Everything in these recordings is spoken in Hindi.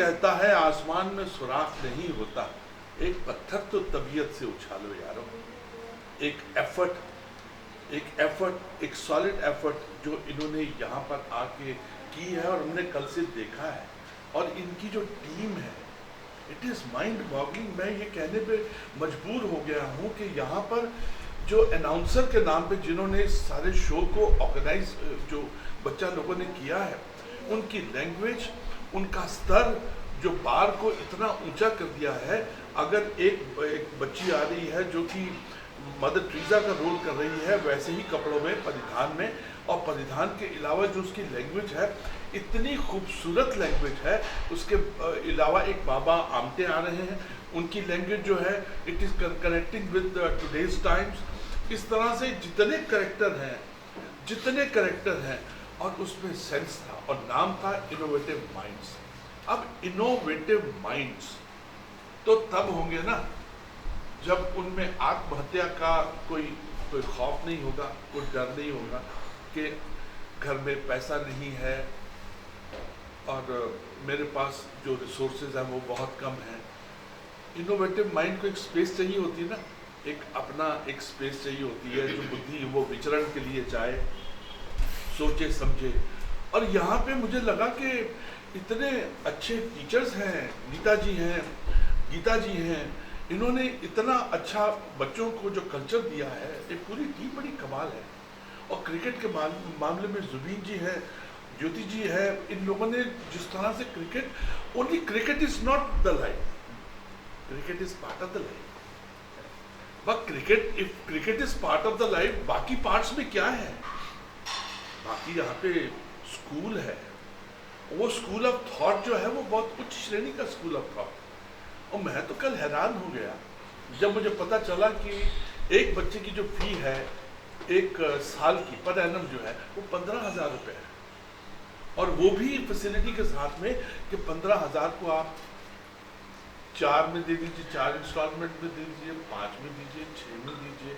कहता है आसमान में सुराख नहीं होता, एक पत्थर तो तबीयत से उछालो यारो। एक एफर्ट, एक सॉलिड एफर्ट जो इन्होंने यहाँ पर आके की है और हमने कल से देखा है, और इनकी जो टीम है, इट इज़ माइंड बॉगलिंग। मैं ये कहने पे मजबूर हो गया हूँ कि यहाँ पर जो अनाउंसर के नाम पे जिन्होंने इस सारे शो को ऑर्गेनाइज, जो बच्चा लोगों ने किया है, उनकी लैंग्वेज, उनका स्तर जो बार को इतना ऊंचा कर दिया है। अगर एक बच्ची आ रही है जो कि मदर टेरेसा का रोल कर रही है, वैसे ही कपड़ों में, परिधान में, और परिधान के अलावा जो उसकी लैंग्वेज है, इतनी खूबसूरत लैंग्वेज है। उसके अलावा एक बाबा आमटे आ रहे हैं, उनकी लैंग्वेज जो है it is connecting with today's times. इस तरह से जितने करेक्टर हैं और उसमें सेंस था, और नाम था इनोवेटिव माइंड्स। अब इनोवेटिव माइंड्स तो तब होंगे ना जब उनमें आत्महत्या का कोई खौफ नहीं होगा, कोई डर नहीं होगा कि घर में पैसा नहीं है और मेरे पास जो रिसोर्सेज हैं वो बहुत कम हैं। इनोवेटिव माइंड को एक स्पेस चाहिए होती है ना, एक स्पेस चाहिए होती है जो बुद्धि वो विचरण के लिए चाहे, सोचे समझे। और यहाँ पे मुझे लगा कि इतने अच्छे टीचर्स हैं, गीता जी हैं, इन्होंने इतना अच्छा बच्चों को जो कल्चर दिया है, एक पूरी टीम बड़ी कमाल है। और क्रिकेट के मामले में जुबीन जी है, ज्योति जी है, इन लोगों ने जिस तरह से only cricket is not the life, cricket is part of the life. But if cricket is part of the life, बाकी पार्ट्स में क्या है? बाकी यहाँ पे स्कूल है, वो स्कूल ऑफ थॉट जो है वो बहुत उच्च श्रेणी का स्कूल ऑफ थॉट। और मैं तो कल हैरान हो गया जब मुझे पता चला कि एक बच्चे की जो फी है एक साल की पर एनम जो है वो 15,000 रुपये है, और वो भी फैसिलिटी के साथ में कि 15,000 को आप 4 में दे दीजिए, 4 इंस्टॉलमेंट में दे दीजिए, 5 में दीजिए, 6 में दीजिए,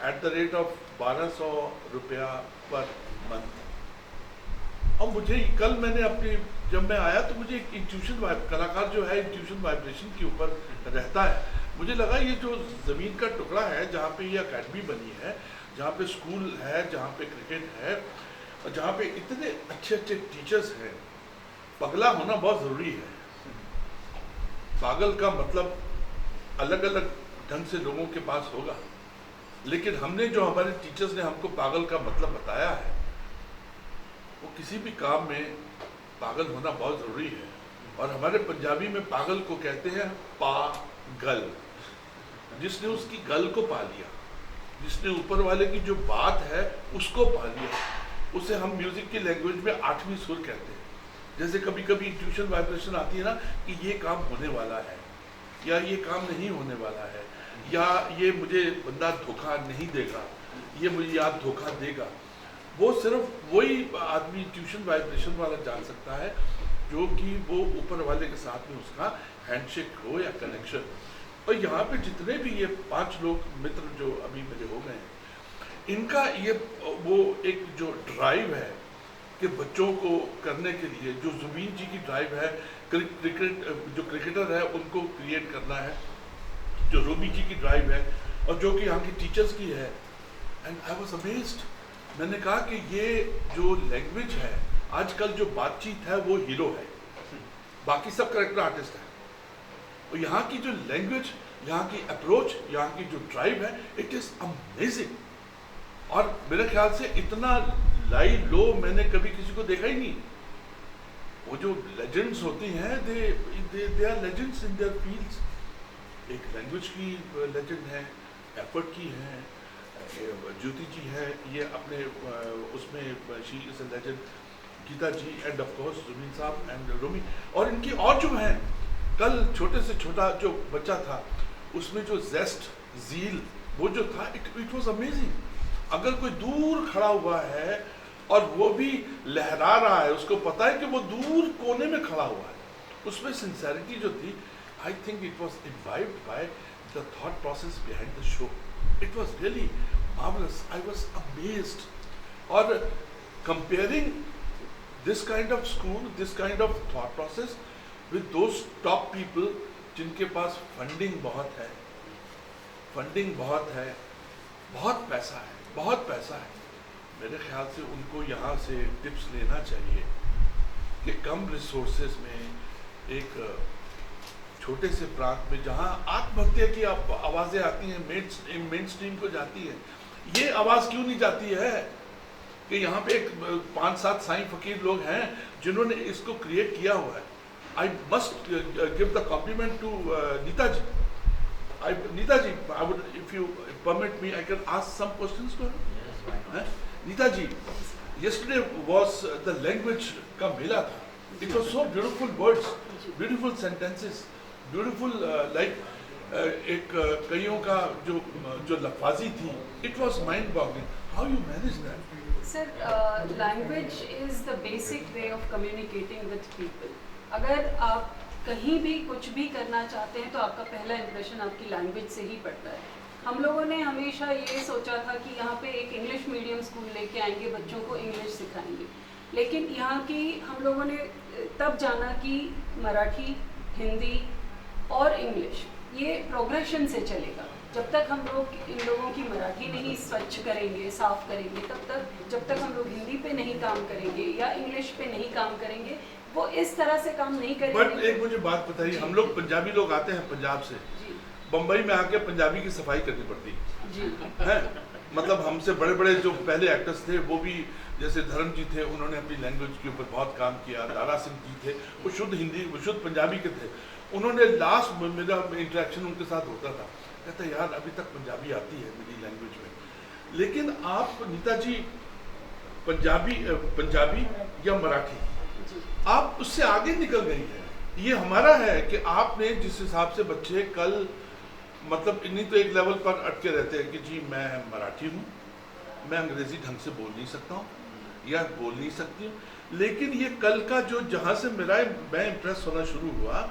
एट द रेट ऑफ 1200 रुपया पर मंथ। और मुझे कल जब मैं आया तो मुझे एक इंट्यूशन कलाकार जो है इंट्यूशन वाइब्रेशन के ऊपर रहता है, मुझे लगा ये जो ज़मीन का टुकड़ा है जहाँ पे ये अकेडमी बनी है, जहाँ पे स्कूल है, जहाँ पे क्रिकेट है, और जहाँ पे इतने अच्छे अच्छे टीचर्स हैं, पगला होना बहुत ज़रूरी है। पागल का मतलब अलग अलग ढंग से लोगों के पास होगा, लेकिन हमने जो हमारे टीचर्स ने हमको पागल का मतलब बताया है, वो किसी भी काम में पागल होना बहुत ज़रूरी है। और हमारे पंजाबी में पागल को कहते हैं पागल, जिसने उसकी गल को पा लिया, जिसने ऊपर वाले की जो बात है उसको पा लिया, उसे हम म्यूज़िक की लैंग्वेज में 8वीं सुर कहते हैं। जैसे कभी कभी इंट्यूशन वाइब्रेशन आती है ना कि ये काम होने वाला है, या ये काम नहीं होने वाला है, या ये मुझे बंदा धोखा नहीं देगा, ये मुझे याद धोखा देगा, वो सिर्फ वही आदमी ट्यूशन वाइब्रेशन वाला जान सकता है जो कि वो ऊपर वाले के साथ में उसका हैंडशेक हो या कनेक्शन। और यहाँ पे जितने भी ये 5 लोग मित्र जो अभी मेरे हो गए हैं, इनका ये वो एक जो ड्राइव है कि बच्चों को करने के लिए, जो जुबीन जी की ड्राइव है, जो क्रिकेटर है उनको क्रिएट करना है, जो रूबी जी की ड्राइव है, और जो कि यहाँ की टीचर्स की है। And I was amazed. मैंने कहा कि ये जो लैंग्वेज है, आजकल जो बातचीत है वो हीरो है, बाकी सब करेक्टर आर्टिस्ट है। और यहाँ की जो लैंग्वेज, यहाँ की अप्रोच, यहाँ की जो ड्राइव है, इट इज़ अमेजिंग। और मेरे ख्याल से इतना लाई लो मैंने कभी किसी को देखा ही नहीं। वो जो लेजेंड्स होती हैं, they are legends in their fields. एक लैंग्वेज की लेजेंड है, एफर्ट की है, ज्योति जी है, ये अपने उसमें she is a legend, Geeta ji, and of course Zubin साहब एंड रोमी। और इनकी और जो है, कल छोटे से छोटा जो बच्चा था, उसमें जो जेस्ट, जील, वो जो था, इट वाज अमेजिंग। अगर कोई दूर खड़ा हुआ है और वो भी लहरा रहा है, उसको पता है कि वो दूर कोने में खड़ा हुआ है, उसमें सिंसेरिटी जो थी, I think it was imbibed by the thought process behind the show. It was really marvelous. I was amazed. Or comparing this kind of school, this kind of thought process with those top people जिनके पास फंडिंग बहुत है, बहुत पैसा है। मेरे ख्याल से उनको यहाँ से टिप्स लेना चाहिए कि कम रिसोर्सेज में एक छोटे से प्रांत में जहाँ आत्महत्या की आवाज़ें आती हैं, मेन स्ट्रीम को जाती है, ये आवाज़ क्यों नहीं जाती है कि यहाँ पे एक 5-7 साईं फकीर लोग हैं जिन्होंने इसको क्रिएट किया हुआ है। I must give the compliment to Neetaji. Neetaji, I would, if you permit me, I can ask some questions to her. Neetaji, yesterday was the language का मेला था. It was so beautiful words, beautiful sentences, beautiful एक कईयों का जो लफाजी थी. It was mind-boggling. How you manage that? Sir, language is the basic way of communicating with people. अगर आप कहीं भी कुछ भी करना चाहते हैं तो आपका पहला इम्प्रेशन आपकी लैंग्वेज से ही पड़ता है। हम लोगों ने हमेशा ये सोचा था कि यहाँ पे एक इंग्लिश मीडियम स्कूल लेके आएंगे, बच्चों को इंग्लिश सिखाएंगे, लेकिन यहाँ की हम लोगों ने तब जाना कि मराठी, हिंदी और इंग्लिश ये प्रोग्रेशन से चलेगा। जब तक हम लोग इन लोगों की मराठी नहीं स्वच्छ करेंगे, साफ करेंगे, जब तक हम लोग हिंदी पे नहीं काम करेंगे या इंग्लिश पे नहीं काम करेंगे, वो इस तरह से काम नहीं करेंगे। बट एक मुझे बात बताइए, हम लोग पंजाबी लोग आते हैं पंजाब से, बम्बई में आके पंजाबी की सफाई करनी पड़ती है। मतलब हमसे बड़े बड़े जो पहले एक्टर्स थे वो भी, जैसे धर्म जी थे, उन्होंने अपनी लैंग्वेज के ऊपर बहुत काम किया। दारा सिंह जी थे, वो शुद्ध हिंदी, वो शुद्ध पंजाबी के थे। उन्होंने लास्ट मेरा इंटरेक्शन उनके साथ होता था, कहता यार अभी तक पंजाबी आती है मेरी लैंग्वेज में, लेकिन आप नीताजी पंजाबी या मराठी आप उससे आगे निकल गई है। ये हमारा है कि आपने जिस हिसाब से बच्चे कल मतलब इन्हीं तो एक लेवल पर अटके रहते हैं कि जी मैं मराठी हूँ, मैं अंग्रेज़ी ढंग से बोल नहीं सकता हूँ या बोल नहीं सकती हूँ, लेकिन ये कल का जो जहाँ से मैं इम्प्रेस होना शुरू हुआ,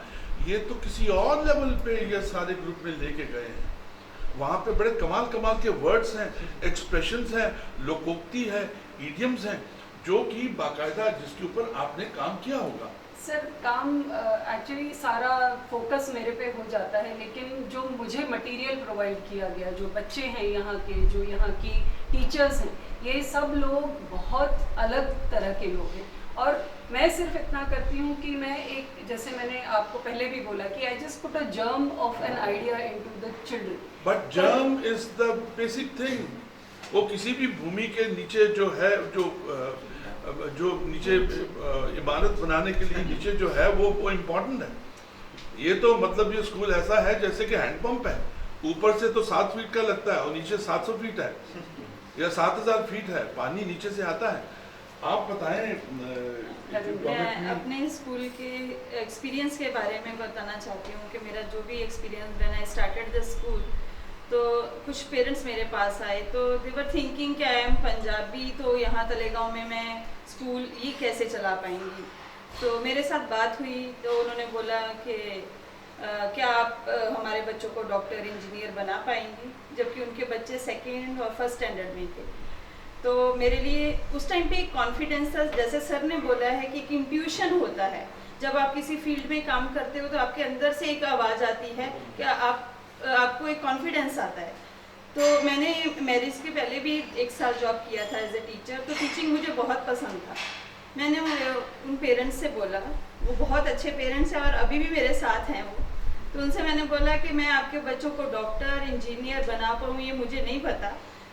ये तो किसी और लेवल पे ये सारे ग्रुप में लेके गए हैं। वहाँ पे बड़े कमाल के वर्ड्स हैं, एक्सप्रेशंस हैं, लोकोक्ति है, इडियम्स हैं, जो कि बाकायदा जिसके ऊपर आपने काम किया होगा। सर काम एक्चुअली सारा फोकस मेरे पे हो जाता है, लेकिन जो मुझे मटेरियल प्रोवाइड किया गया, जो बच्चे हैं यहाँ के, जो यहाँ की टीचर्स हैं, ये सब लोग बहुत अलग तरह के लोग हैं। और मैं सिर्फ इतना करती हूँ कि मैं एक, जैसे मैंने आपको पहले भी बोला कि I just put a germ of an idea into the children. But germ is the basic thing. वो किसी भी भूमि के नीचे जो है, जो नीचे इमारत बनाने के लिए नीचे जो है वो इम्पोर्टेंट है। ये तो मतलब ये स्कूल ऐसा है जैसे कि हैंडपंप है, ऊपर से तो 7 फीट का लगता है और नीचे 700 फीट है या 7000 फीट है, पानी नीचे से आता है। आप बताएं। मैं अपने स्कूल के एक्सपीरियंस के बारे में बताना चाहती हूँ कि मेरा जो भी experience when I started the school, तो कुछ पेरेंट्स मेरे पास आए तो दे वर थिंकिंग कि आई एम पंजाबी, तो यहाँ तलेगांव में मैं स्कूल ये कैसे चला पाएंगी। तो मेरे साथ बात हुई तो उन्होंने बोला कि क्या आप हमारे बच्चों को डॉक्टर इंजीनियर बना पाएंगी, जबकि उनके बच्चे 2nd और 1st स्टैंडर्ड में थे। तो मेरे लिए उस टाइम पे एक कॉन्फिडेंस था, जैसे सर ने बोला है कि एक इंट्यूशन होता है, जब आप किसी फील्ड में काम करते हो तो आपके अंदर से एक आवाज़ आती है कि आपको एक कॉन्फिडेंस आता है। तो मैंने मैरिज के पहले भी 1 साल जॉब किया था एज ए टीचर, तो टीचिंग मुझे बहुत पसंद था। मैंने उन पेरेंट्स से बोला, वो बहुत अच्छे पेरेंट्स हैं और अभी भी मेरे साथ हैं वो, तो उनसे मैंने बोला कि मैं आपके बच्चों को डॉक्टर इंजीनियर बना पाऊँ ये मुझे नहीं पता,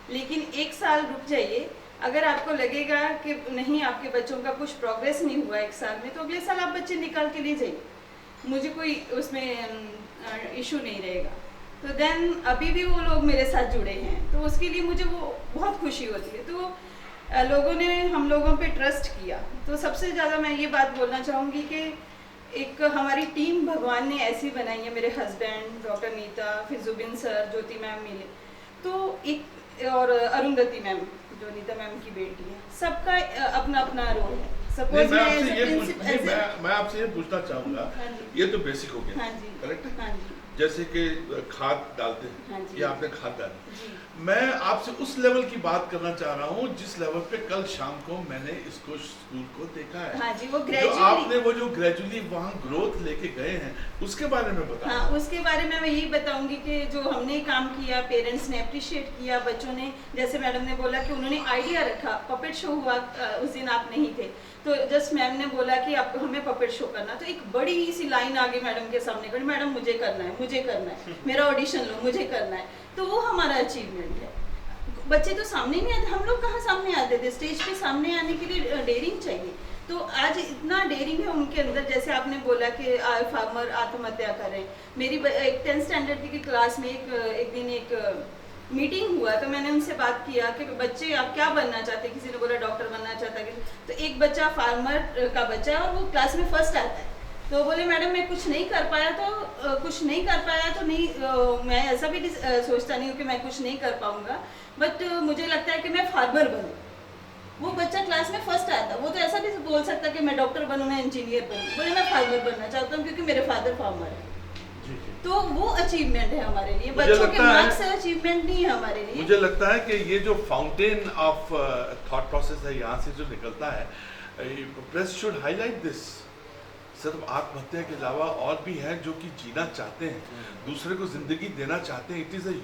लेकिन 1 साल रुक जाइए, अगर आपको लगेगा कि नहीं आपके बच्चों का कुछ प्रोग्रेस नहीं हुआ 1 साल में, तो अगले साल आप बच्चे निकाल के ले जाइए, मुझे कोई उसमें इशू नहीं रहेगा। तो देन अभी भी वो लोग मेरे साथ जुड़े हैं, तो उसके लिए मुझे वो बहुत खुशी होती है। तो लोगों ने हम लोगों पे ट्रस्ट किया। तो सबसे ज़्यादा मैं ये बात बोलना चाहूँगी कि एक हमारी टीम भगवान ने ऐसी बनाई है, मेरे हस्बैंड डॉक्टर नीता, फिर जुबिन सर, ज्योति मैम मिले, तो एक और अरुंधति मैम जो नीता मैम की बेटी है, सबका अपना अपना रोल है, सपोज मैं आपसे एज ये ए पूछ प्रिंसिपल नहीं, मैं आपसे ये पूछना चाहूंगा, हाँ जी। ये तो बेसिक हो गया, हाँ जी, करेक्ट है? हाँ जी, जैसे कि खाद डालते हाँ हैं, जी। ये आपने खाद डाली। जी। मैं आपसे उस लेवल की बात करना चाह रहा हूँ जिस लेवल पे कल शाम को मैंने इसको स्कूल को देखा है। हाँ जी, वो जो ग्रेजुअली आपने वो जो ग्रेजुअली वहाँ ग्रोथ लेके गए हैं, उसके बारे में बताओ। हाँ, उसके बारे में मैं यही बताऊंगी कि जो हमने काम किया, पेरेंट्स ने अप्रिशिएट किया, बच्चों ने, जैसे मैडम ने बोला कि उन्होंने आइडिया रखा, पपेट शो हुआ, उस दिन आप नहीं थे, तो जस्ट मैम ने बोला कि आप हमें पपेट शो करना, तो एक बड़ी सी लाइन आगे मैडम के सामने खड़ी, मैडम मुझे करना है, मुझे करना है, मेरा ऑडिशन लो, मुझे करना है, तो वो हमारा अचीवमेंट है। बच्चे तो सामने नहीं आते, हम लोग कहाँ सामने आते थे, स्टेज पे सामने आने के लिए डेयरिंग चाहिए, तो आज इतना डेयरिंग है उनके अंदर। जैसे आपने बोला कि फार्मर आत्महत्या करें, मेरी एक 10th स्टैंडर्ड की क्लास में एक दिन एक मीटिंग हुआ, तो मैंने उनसे बात किया कि बच्चे आप क्या बनना चाहते हैं, किसी ने बोला डॉक्टर बनना चाहता है, तो एक बच्चा फार्मर का बच्चा है और वो क्लास में फर्स्ट आता है, तो बोले मैडम मैं कुछ नहीं कर पाया, तो कुछ नहीं कर पाया तो नहीं, मैं ऐसा भी सोचता नहीं हूँ कि मैं कुछ नहीं कर पाऊंगा, बट मुझे लगता है कि मैं फार्मर बनूँ। वो बच्चा क्लास में फर्स्ट आया था, वो तो ऐसा भी बोल सकता कि मैं डॉक्टर बनूँ, मैं इंजीनियर बनूँ, बोले मैं फार्मर बनना चाहता हूँ क्योंकि मेरे फादर फार्मर है। तो वो अचीवमेंट है हमारे लिए, बच्चों के मार्क्स से अचीवमेंट नहीं है हमारे लिए। मुझे लगता है कि ये जो फाउंटेन ऑफ थॉट प्रोसेस है, यहाँ से जो निकलता है, प्रेस शुड हाईलाइट दिस। सिर्फ आत्महत्या के अलावा और भी हैं जो कि जीना चाहते हैं, दूसरे को जिंदगी देना चाहते हैं। It is a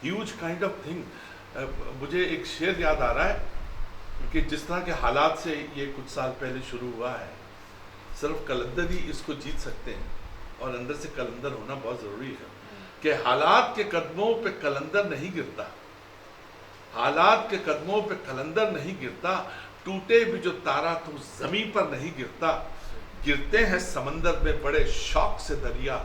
huge kind of thing. मुझे एक शेर याद आ रहा है कि जिस तरह के हालात से ये कुछ साल पहले शुरू हुआ है, सिर्फ कलंदर ही इसको जीत सकते हैं, और अंदर से कलंदर होना बहुत ज़रूरी है कि हालात के कदमों पे कलंदर नहीं गिरता, हालात के कदमों पे कलंदर नहीं गिरता, टूटे भी जो तारा तो ज़मीन पर नहीं गिरता, गिरते हैं समंदर में बड़े शौक से दरिया,